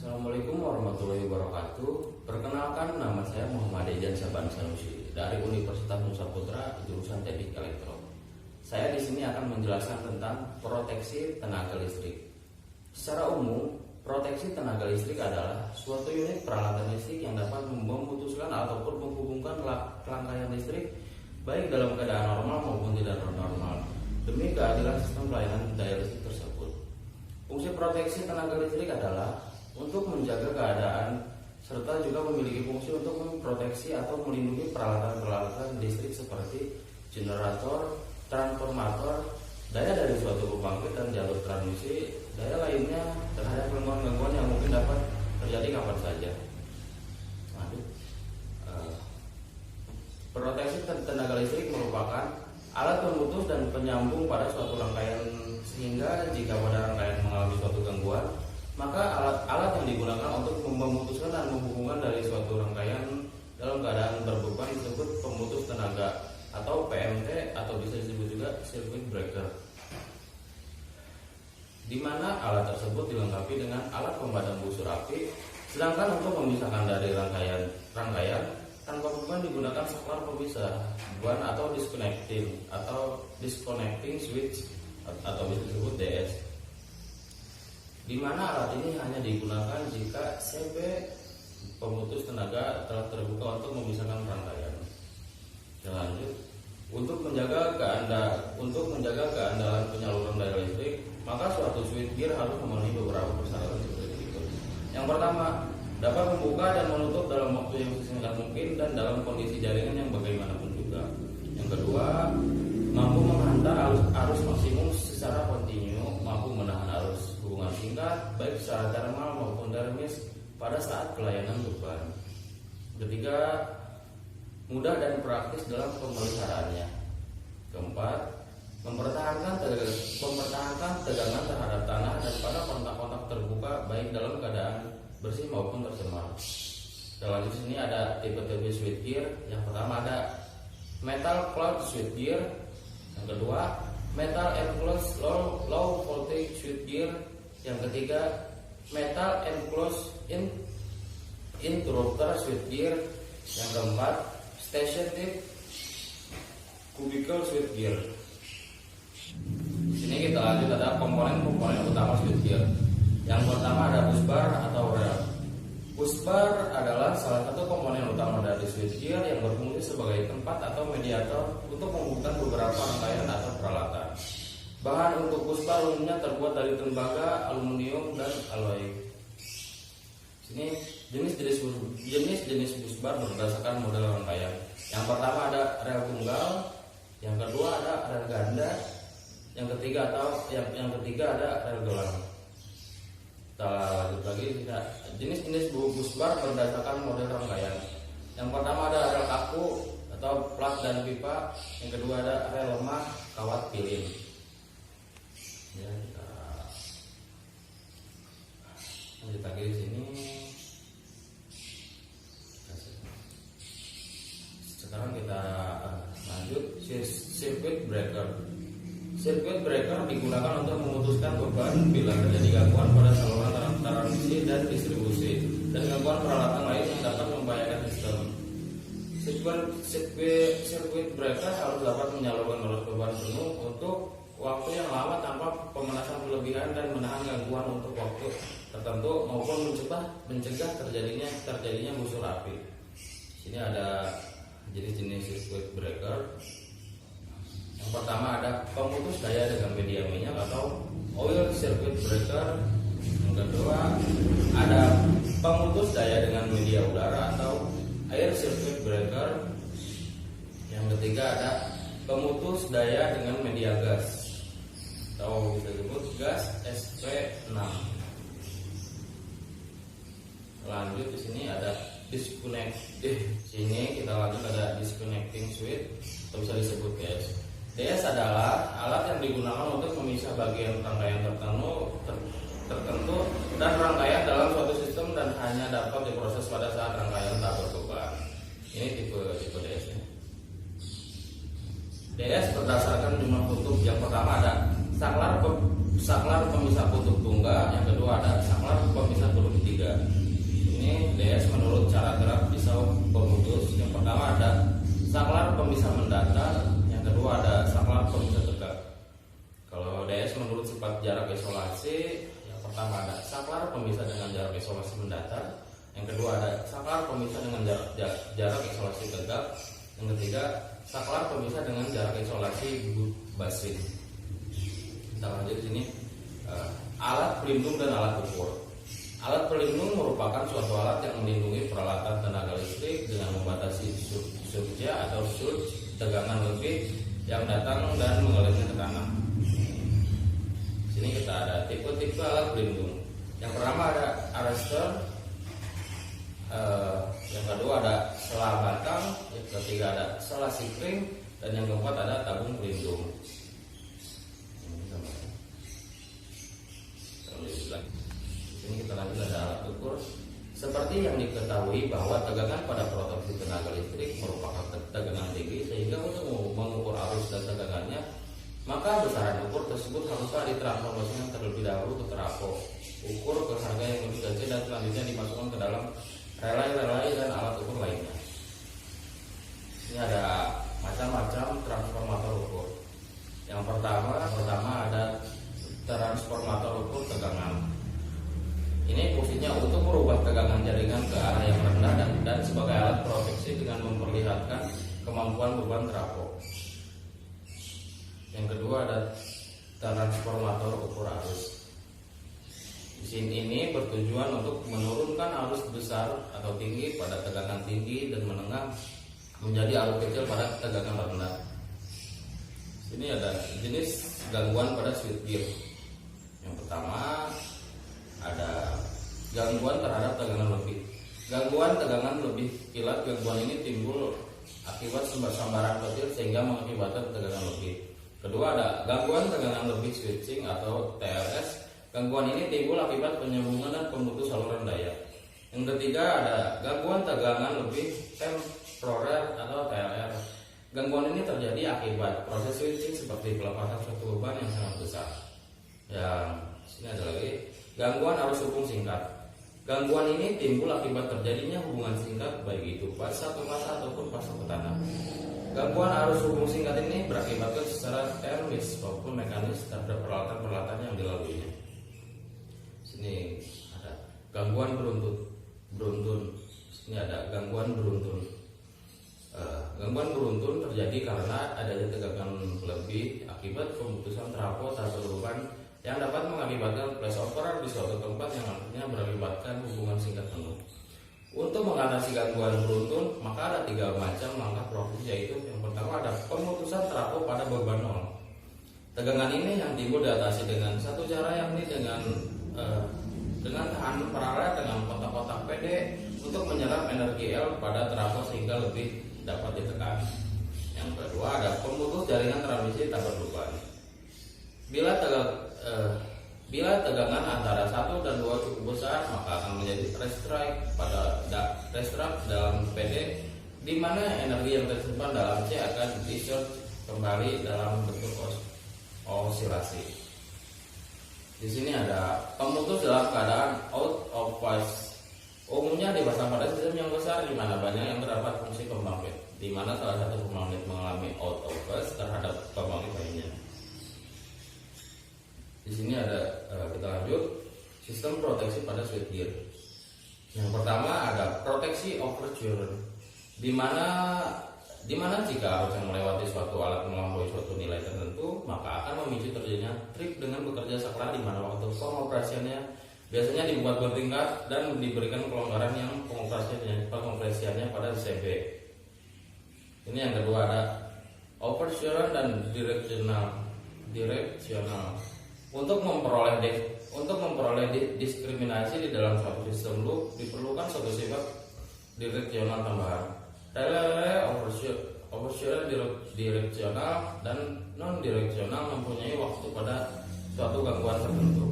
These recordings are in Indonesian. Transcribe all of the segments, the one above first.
Assalamualaikum warahmatullahi wabarakatuh. Perkenalkan, nama saya Muhammad Ejan Saban Sanusi dari Universitas Nusa Putra, jurusan Teknik Elektro. Saya di sini akan menjelaskan tentang proteksi tenaga listrik. Secara umum, proteksi tenaga listrik adalah suatu unit peralatan listrik yang dapat memutuskan ataupun menghubungkan rangkaian listrik baik dalam keadaan normal maupun tidak normal demi keadilan sistem pelayanan daya listrik tersebut. Fungsi proteksi tenaga listrik adalah untuk menjaga keadaan serta juga memiliki fungsi untuk memproteksi atau melindungi peralatan-peralatan listrik seperti generator, transformator, daya dari suatu pembangkit dan jalur transmisi, daya lainnya terhadap gangguan-gangguan yang mungkin dapat terjadi kapan saja. Proteksi tenaga listrik merupakan alat pemutus dan penyambung pada suatu rangkaian, sehingga jika pada rangkaian mengalami suatu gangguan, maka alat-alat yang digunakan untuk memutuskan dan menghubungkan dari suatu rangkaian dalam keadaan berbeban disebut pemutus tenaga atau PMT, atau bisa disebut juga circuit breaker, di mana alat tersebut dilengkapi dengan alat pemadam busur api. Sedangkan untuk memisahkan dari rangkaian tanpa beban digunakan saklar pemisah beban atau disconnecting switch atau bisa disebut DS, di mana alat ini hanya digunakan jika CP pemutus tenaga telah terbuka untuk memisahkan rangkaian. Lanjut, untuk menjaga keandalan penyaluran daya listrik, maka suatu switchgear harus memenuhi beberapa persyaratan seperti berikut. Yang pertama, dapat membuka dan menutup dalam waktu yang sesingkat mungkin dan dalam kondisi jaringan yang bagaimanapun juga. Yang kedua, mampu menghantar arus maksimum secara kontinu, mampu menahan arus hubungan singkat baik secara termal maupun termis pada saat pelayanan beban. Ketiga, mudah dan praktis dalam pemeliharaannya. Keempat, mempertahankan tegangan terhadap tanah dan pada kontak-kontak terbuka baik dalam keadaan bersih maupun tercemar. Selanjutnya sini ada tipe-tipe switchgear. Yang pertama ada metal cloud switchgear. Yang kedua, metal enclosed low voltage switchgear. Yang ketiga, metal enclosed interrupter switchgear. Yang keempat, station tip cubicle switchgear. Di sini kita lanjut, ada komponen-komponen utama switchgear. Yang pertama ada busbar atau rel. Busbar adalah salah satu komponen utama dari switchgear yang berfungsi sebagai tempat atau mediator untuk menghubungkan beberapa rangkaian atau peralatan. Bahan untuk busbar umumnya terbuat dari tembaga, aluminium, dan alloy. Sini jenis busbar berdasarkan model rangkaian. Yang pertama ada rel tunggal, yang kedua ada rel ganda, yang ketiga ada rel gelang. Kita lanjut lagi, jenis-jenis busbar berdasarkan model rangkaian. Yang pertama ada rel kaku atau plat dan pipa, yang kedua ada rel lemah, kawat pilin. Ya, kita lanjut lagi di sini. Sekarang kita lanjut circuit breaker. Circuit breaker digunakan untuk memutuskan beban bila terjadi gangguan pada saluran transmisi dan distribusi dan gangguan peralatan lain yang dapat membahayakan sistem. Circuit breaker harus dapat menyalurkan arus beban penuh untuk waktu yang lama tanpa pemanasan berlebihan dan menahan gangguan untuk waktu tertentu maupun mencegah terjadinya busur api. Sini ada jenis-jenis circuit breaker. Yang pertama ada pemutus daya dengan media minyak atau oil circuit breaker. Yang kedua ada pemutus daya dengan media udara atau air circuit breaker. Yang ketiga ada pemutus daya dengan media gas atau bisa disebut gas SP6. Lanjut di sini ada sini kita lanjut ada disconnecting switch atau bisa disebut DS adalah alat yang digunakan untuk memisah bagian rangkaian tertentu dan rangkaian dalam suatu sistem dan hanya dapat diproses pada saat rangkaian tak berbeban. Ini tipe DS. DS berdasarkan jumlah kutub. Yang pertama ada saklar pemisah kutub tunggal, yang kedua ada saklar pemisah kutub ketiga. pertama ada saklar pemisah dengan jarak isolasi mendatar. Yang kedua ada saklar pemisah dengan jarak isolasi tegak. Yang ketiga saklar pemisah dengan jarak isolasi basin. Kita lanjut di sini. Alat pelindung dan alat ukur. Alat pelindung merupakan suatu alat yang melindungi peralatan tenaga listrik dengan membatasi surge atau surge tegangan lebih yang datang dan mengalirnya ke tanah. Sini kita ada tipe-tipe alat pelindung. Yang pertama ada arrestor, yang kedua ada selah batang, yang ketiga ada selah sikring, dan yang keempat ada tabung pelindung. Ini kita lanjut ada alat ukur. Seperti yang diketahui bahwa tegangan pada proteksi tenaga listrik merupakan tegangan tinggi, sehingga untuk mengukur arus dan tegangannya, maka besaran ukur tersebut haruslah ditransformasikan terlebih dahulu ke trafo ukur ke harga yang lebih kecil dan selanjutnya dimasukkan ke dalam relay dan alat ukur lainnya. Ini ada macam-macam transformator ukur. Yang pertama ada transformator ukur tegangan. Ini fungsinya untuk merubah tegangan jaringan ke arah yang rendah dan sebagai alat proteksi dengan memperlihatkan kemampuan beban trafo. Yang kedua ada transformator ukur arus. Mesin ini bertujuan untuk menurunkan arus besar atau tinggi pada tegangan tinggi dan menengah menjadi arus kecil pada tegangan rendah. Ini ada jenis gangguan pada switchgear. Yang pertama ada gangguan terhadap tegangan lebih. Gangguan tegangan lebih kilat. Gangguan ini timbul akibat sambaran petir sehingga mengakibatkan tegangan lebih. Kedua ada gangguan tegangan lebih switching atau TLS. Gangguan ini timbul akibat penyambungan dan pemutus saluran daya. Yang ketiga ada gangguan tegangan lebih temporer atau TLR. Gangguan ini terjadi akibat proses switching seperti pelepasan suatu beban yang sangat besar. Yang sini ada lagi gangguan arus hubung singkat. Gangguan ini timbul akibat terjadinya hubungan singkat baik itu fase ke fase ataupun fase ke tanah. Gangguan arus hubung singkat ini berakibatkan secara termis maupun mekanis terhadap peralatan-peralatan yang dilaluinya. Sini ada gangguan beruntun. Sini ada gangguan beruntun. Gangguan beruntun terjadi karena adanya tegangan lebih akibat pemutusan trafo terhadap beban yang dapat mengakibatkan flashover di suatu tempat yang nantinya berakibatkan hubungan singkat penuh. Untuk mengatasi gangguan beruntun, maka ada 3 macam langkah proteksi, yaitu yang pertama ada pemutusan trafo pada beban nol. Tegangan ini yang timbul diatasi dengan satu cara, yakni dengan tahan paralel dengan kotak-kotak PD untuk menyerap energi L pada trafo sehingga lebih dapat ditekan. Yang kedua ada pemutus jaringan transmisi tak berbeban. Bila tegangan antara 1 dan 2 cukup besar, maka akan menjadi restrike dalam PD, di mana energi yang tersimpan dalam C akan discharge kembali dalam bentuk osilasi. Di sini ada pemutus dalam keadaan out of phase. Umumnya dipasang pada sistem yang besar di mana banyak yang terdapat fungsi pembangkit, di mana salah satu pembangkit mengalami out of phase terhadap pembangkit lainnya. Di sini ada kita lanjut sistem proteksi pada switchgear. Yang pertama ada proteksi overshoring, di mana jika arus yang melewati suatu alat melampaui suatu nilai tertentu, maka akan memicu terjadinya trip dengan bekerja saklar, di mana waktu pengoperasiannya biasanya dibuat bertingkat dan diberikan kelonggaran yang pengoperasiannya pada CB. Ini yang kedua ada overshoring dan directional. Untuk memperoleh diskriminasi di dalam suatu sistem loop diperlukan suatu sifat direksional tambahan. Relay overshoring direksional dan non direksional mempunyai waktu pada suatu gangguan tertentu.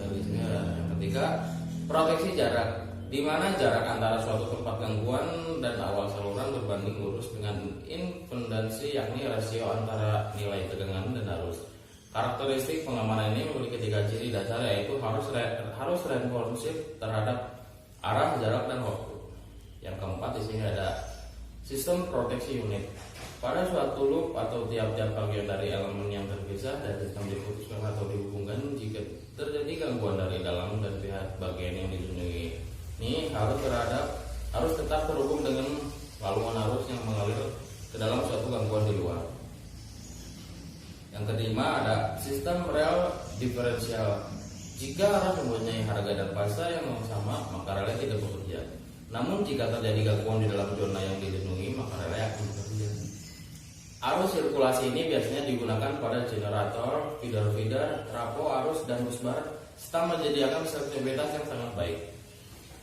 Dan di sini ada yang ketiga, proteksi jarak, di mana jarak antara suatu tempat gangguan dan awal saluran berbanding lurus dengan impedansi, yakni rasio antara nilai tegangan dan arus. Karakteristik pengamanan ini memiliki 3 ciri dasar, yaitu harus responsif terhadap arah, jarak, dan waktu. Yang keempat di sini ada sistem proteksi unit. Pada suatu loop atau tiap-tiap bagian dari elemen yang terpisah dan sistem diputuskan atau dihubungkan, jika terjadi gangguan dari dalam dan pihak bagian yang dilindungi ini harus tetap terhubung dengan laluan arus yang mengalir ke dalam suatu gangguan di luar. Yang kelima ada sistem rel diferensial. Jika arus mempunyai harga dan fase yang sama, maka relnya tidak bekerja. Namun jika terjadi gangguan di dalam zona yang dilindungi, maka relnya akan bekerja. Arus sirkulasi ini biasanya digunakan pada generator, feeder, trafo arus, dan busbar, serta menyediakan selektivitas yang sangat baik.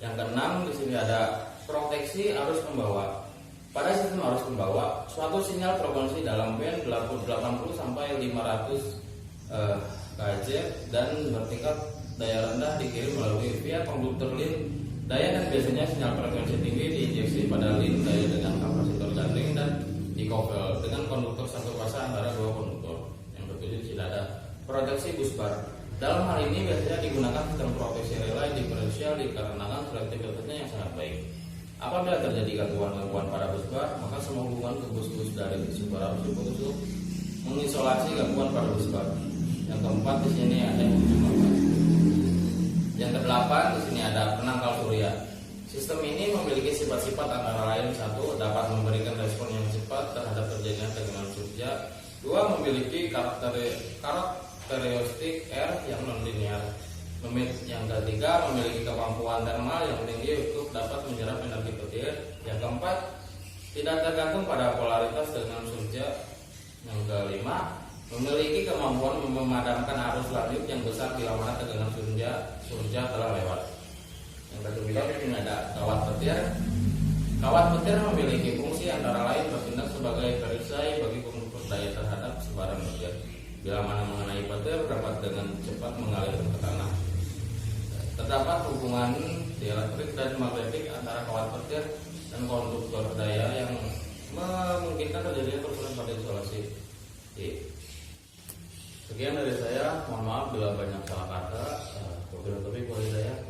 Yang keenam, di sini ada proteksi arus pembawa. Pada sistem arus pembawa, suatu sinyal frekuensi dalam band 80 sampai 500 kHz dan bertingkat daya rendah dikirim melalui via konduktor lin daya, dan biasanya sinyal frekuensi tinggi diinjeksi pada lin daya dengan kapasitor gandeng dan dikoppel dengan konduktor satu fase antara dua konduktor. Yang ketujuh, tidak ada proteksi busbar. Dalam hal ini biasanya digunakan sistem proteksi relay diferensial dikarenakan selektivitasnya yang sangat baik. Apabila terjadi gangguan pada busbar, maka semua hubungan ke bus-bus dari sumber arus diputus untuk mengisolasi gangguan pada busbar. Yang keempat, di sini ada yang kedelapan, di sini ada penangkal surya. Sistem ini memiliki sifat-sifat antara lain: satu, dapat memberikan respon yang cepat terhadap terjadinya tegangan surya. Dua, memiliki karakteristik R yang non-linear. Yang ketiga, memiliki kemampuan thermal yang tinggi untuk dapat menyerap energi petir. Yang keempat, tidak tergantung pada polaritas tegangan surya. Yang kelima, memiliki kemampuan memadamkan arus lanjut yang besar bila mana tegangan surya telah lewat. Yang ketujuh, ini ada kawat petir. Kawat petir memiliki fungsi antara lain bertindak sebagai perisai bagi pengukur daya terhadap sebaran petir. Bila mana mengenai petir, dapat dengan cepat mengalir ke tanah. Terdapat hubungan dielektrik dan magnetik antara kawat petir dan konduktor daya yang memungkinkan terjadinya kerusakan pada isolasi. Sekian dari saya, mohon maaf bila banyak salah kata.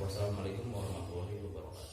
Wassalamualaikum warahmatullahi wabarakatuh.